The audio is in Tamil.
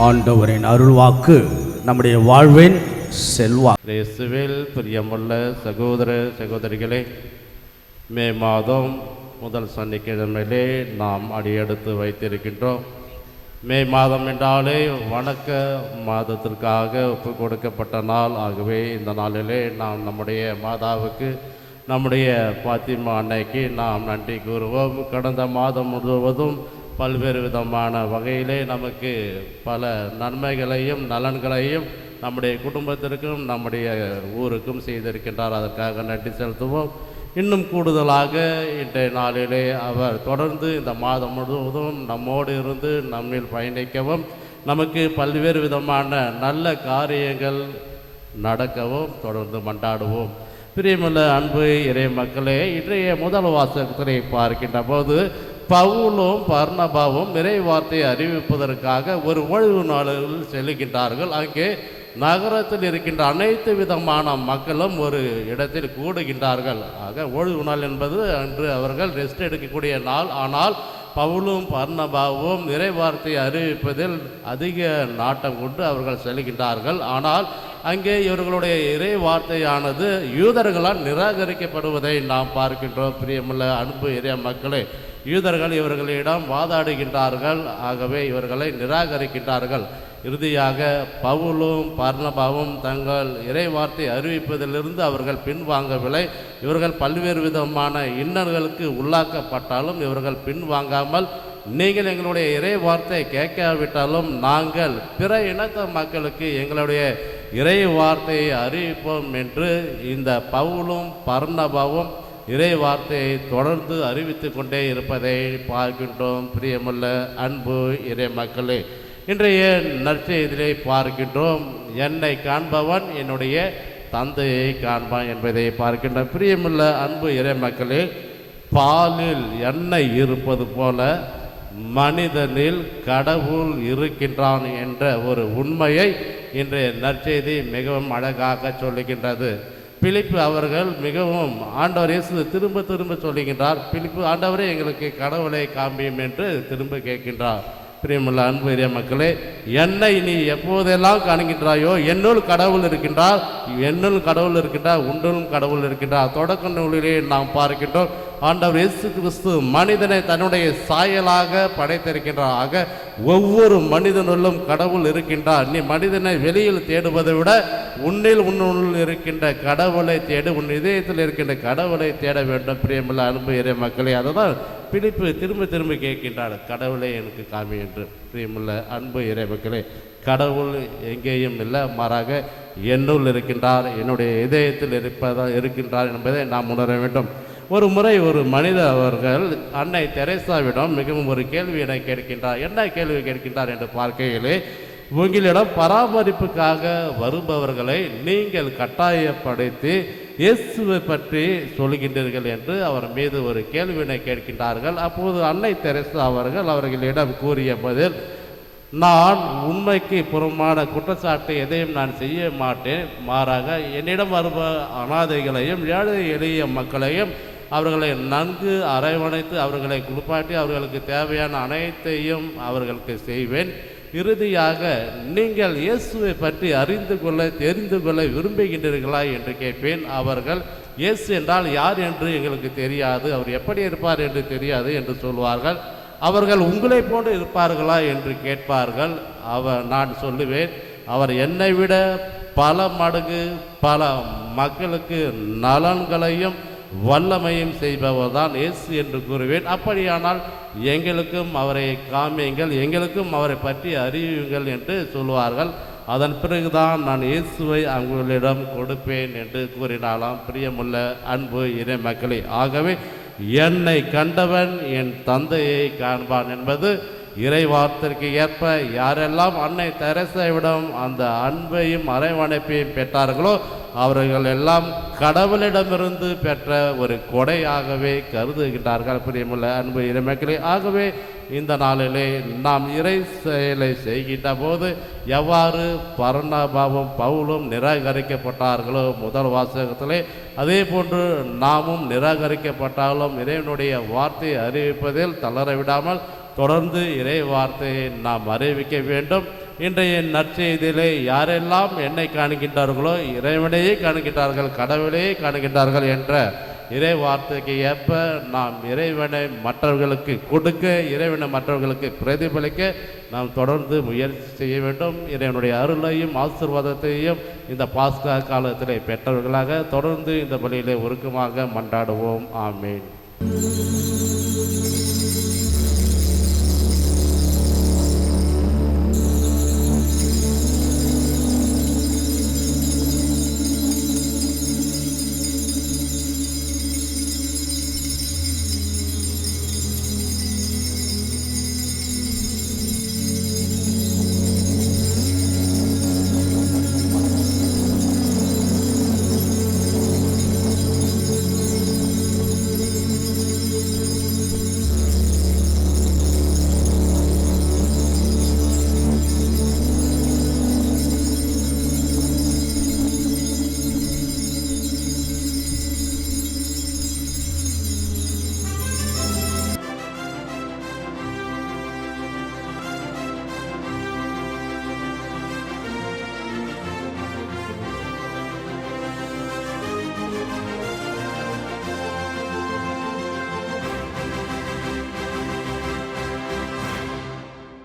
ஆண்டவரின் அருள்வாக்கு நம்முடைய வாழ்வின் செல்வா. இயேசுவில் பிரியமுள்ள சகோதர சகோதரிகளே, மே மாதம் முதல் சனிக்கிழமையிலே நாம் அடியெடுத்து வைத்திருக்கின்றோம். மே மாதம் என்றாலே வணக்க மாதத்திற்காக ஒப்பு கொடுக்கப்பட்ட நாள். ஆகவே இந்த நாளிலே நாம் நம்முடைய மாதாவுக்கு, நம்முடைய பாத்திமா அன்னைக்கு நாம் நன்றி கூறுவோம். கடந்த மாதம் முழுவதும் பல்வேறு விதமான வகையிலே நமக்கு பல நன்மைகளையும் நலன்களையும் நம்முடைய குடும்பத்திற்கும் நம்முடைய ஊருக்கும் செய்திருக்கின்றார். அதற்காக நன்றி செலுத்துவோம். இன்னும் கூடுதலாக இன்றைய நாளிலே அவர் தொடர்ந்து இந்த மாதம் முழுவதும் நம்மோடு இருந்து நம்மில் பயணிக்கவும், நமக்கு பல்வேறு விதமான நல்ல காரியங்கள் நடக்கவும் தொடர்ந்து மன்றாடுவோம். பிரியமுள்ள அன்பு இறை மக்களே, இன்றைய முதல் வாசகத்தை பார்க்கின்ற போது பவுலும் பர்னபாவும் இறை வார்த்தையை அறிவிப்பதற்காக ஒரு ஓய்வு நாளில் செல்கின்றார்கள். அங்கே நகரத்தில் இருக்கின்ற அனைத்து விதமான மக்களும் ஒரு இடத்தில் கூடுகின்றார்கள். ஆக ஓய்வு நாள் என்பது அன்று அவர்கள் ரெஸ்ட் எடுக்கக்கூடிய நாள். ஆனால் பவுலும் பர்னபாவும் இறை வார்த்தையை அறிவிப்பதில் அதிக நாட்டம் கொண்டு அவர்கள் செல்கின்றார்கள். ஆனால் அங்கே இவர்களுடைய இறை வார்த்தையானது யூதர்களால் நிராகரிக்கப்படுவதை நாம் பார்க்கின்றோம். பிரியமுள்ள அன்பு இறை மக்களே, யூதர்கள் இவர்களிடம் வாதாடுகின்றார்கள். ஆகவே இவர்களை நிராகரிக்கின்றார்கள். இறுதியாக பவுலும் பர்னபாவும் தங்கள் இறை வார்த்தை அறிவிப்பதிலிருந்து அவர்கள் பின்வாங்கவில்லை. இவர்கள் பல்வேறு விதமான இன்னல்களுக்கு உள்ளாக்கப்பட்டாலும் இவர்கள் பின்வாங்காமல், நீங்கள் எங்களுடைய இறை வார்த்தை கேட்காவிட்டாலும் நாங்கள் பிற இனத்த மக்களுக்கு எங்களுடைய இறை வார்த்தையை அறிவிப்போம் என்று இந்த பவுலும் பர்னபாவும் இறை வார்த்தையை தொடர்ந்து அறிவித்து கொண்டே இருப்பதை பார்க்கின்றோம். பிரியமுள்ள அன்பு இறை மக்களே, இன்றைய நற்செய்தியை பார்க்கின்றோம். என்னை காண்பவன் என்னுடைய தந்தையை காண்பான் என்பதை பார்க்கின்றோம். பிரியமுள்ள அன்பு இறை மக்களே, பாலில் எண்ணெய் இருப்பது போல மனிதனில் கடவுள் இருக்கின்றான் என்ற ஒரு உண்மையை இன்றைய நற்செய்தி மிகவும் அழகாக சொல்லுகின்றது. பிலிப்பு அவர்கள் மிகவும் ஆண்டவர் இயேசு திரும்ப திரும்ப சொல்லுகின்றார். பிலிப்பு, ஆண்டவரே எங்களுக்கு கடவுளை காண்பியும் என்று திரும்ப கேட்கின்றார். பிரியமுள்ள அன்பு இறை மக்களே, என்னை நீ எப்போதெல்லாம் காணுகின்றாயோ என்னுள் கடவுள் இருக்கின்றார், என்னுள் கடவுள் இருக்கின்றார், உன்னும் கடவுள் இருக்கின்றார். தொடக்க நூலிலே நாம் பார்க்கின்றோம், ஆண்டவர் இயேசு கிறிஸ்து மனிதனை தன்னுடைய சாயலாக படைத்திருக்கின்றார். ஆக ஒவ்வொரு மனிதனுள்ளும் கடவுள் இருக்கின்றார். நீ மனிதனை வெளியில் தேடுவதை விட உன்னுள் இருக்கின்ற கடவுளை தேடு, உன் இதயத்தில் இருக்கின்ற கடவுளை தேட வேண்டும். பிரியமுள்ள அன்பு இறை மக்களே, அதுதான் பிலிப்பு திரும்ப திரும்ப கேட்கின்றார், கடவுளை எனக்கு காமி என்று. பிரியமுள்ள அன்பு இறை மக்களே, கடவுள் எங்கேயும் இல்லை, மாறாக என்னுள் இருக்கின்றார், என்னுடைய இதயத்தில் இருக்கின்றார் என்பதை நாம் உணர வேண்டும். ஒரு முறை ஒரு மனிதர் அவர்கள் அன்னை தெரேசாவிடம் மிகவும் ஒரு கேள்வியினை கேட்கின்றார். என்ன கேள்வி கேட்கின்றார் என்று பார்க்கையிலே, உங்களிடம் பராமரிப்புக்காக வருபவர்களை நீங்கள் கட்டாயப்படுத்தி இயேசுவை பற்றி சொல்கின்றீர்கள் என்று அவர் மீது ஒரு கேள்வியினை கேட்கின்றார்கள். அப்போது அன்னை தெரேசா அவர்களிடம் கூறிய பதில், நான் உண்மைக்கு புறமான குற்றச்சாட்டு எதையும் நான் செய்ய மாட்டேன். மாறாக என்னிடம் வரும் அனாதைகளையும் ஏழை எளிய மக்களையும் அவர்களை நன்கு அரவணைத்து அவர்களை குளிப்பாட்டி அவர்களுக்கு தேவையான அனைத்தையும் அவர்களுக்கு செய்வேன். இறுதியாக நீங்கள் இயேசுவை பற்றி அறிந்து கொள்ள தெரிந்து கொள்ள விரும்புகின்றீர்களா என்று கேட்பேன். அவர்கள் இயேசு என்றால் யார் என்று எங்களுக்கு தெரியாது, அவர் எப்படி இருப்பார் என்று தெரியாது என்று சொல்வார்கள். அவர்கள் உங்களை போன்று இருப்பார்களா என்று கேட்பார்கள். நான் சொல்லுவேன், அவர் என்னை விட பல மடங்கு பல மக்களுக்கு நலன்களையும் வல்லமையும் செய்பவர் தான் இயேசு என்று கூறுவேன். அப்படியானால் எங்களுக்கும் அவரை காமியுங்கள், எங்களுக்கும் அவரை பற்றி அறியுங்கள் என்று சொல்வார்கள். அதன் பிறகுதான் நான் இயேசுவை அவங்களிடம் கொடுப்பேன் என்று கூறினாலாம். பிரியமுள்ள அன்பு இறை மக்களே, ஆகவே என்னை கண்டவன் என் தந்தையை காண்பான் என்பது இறை வார்த்தைக்கு ஏற்ப யாரெல்லாம் அன்னை தெரேசாவிடம் அந்த அன்பையும் அரவணைப்பையும் பெற்றார்களோ அவர்கள் எல்லாம் கடவுளிடமிருந்து பெற்ற ஒரு கொடையாகவே கருதுகின்றார்கள். பிரியமுள்ள அன்பு இறை மக்களே, ஆகவே இந்த நாளிலே நாம் இறை செயலை செய்கின்ற போது எவ்வாறு பர்னபாவும் பவுலும் நிராகரிக்கப்பட்டார்களோ முதல் வாசகத்திலே, அதே போன்று நாமும் நிராகரிக்கப்பட்டாலும் இறைவனுடைய வார்த்தையை அறிவிப்பதில் தளர விடாமல் தொடர்ந்து இறை வார்த்தையை நாம் அறிவிக்க வேண்டும். இன்றைய நற்செய்தியிலே யாரெல்லாம் என்னை காணுகின்றார்களோ இறைவனையே காணுகின்றார்கள், கடவுளையே காணுகின்றார்கள் என்ற இறை வார்த்தைக்கு ஏற்ப நாம் இறைவனை மற்றவர்களுக்கு கொடுக்க, இறைவனை மற்றவர்களுக்கு பிரதிபலிக்க நாம் தொடர்ந்து முயற்சி செய்ய வேண்டும். இறைவனுடைய அருளையும் ஆசீர்வாதத்தையும் இந்த பாஸ்கா காலத்திலே பெற்றவர்களாக தொடர்ந்து இந்த பலியிலே உருக்கமாக மன்றாடுவோம். ஆமீன்.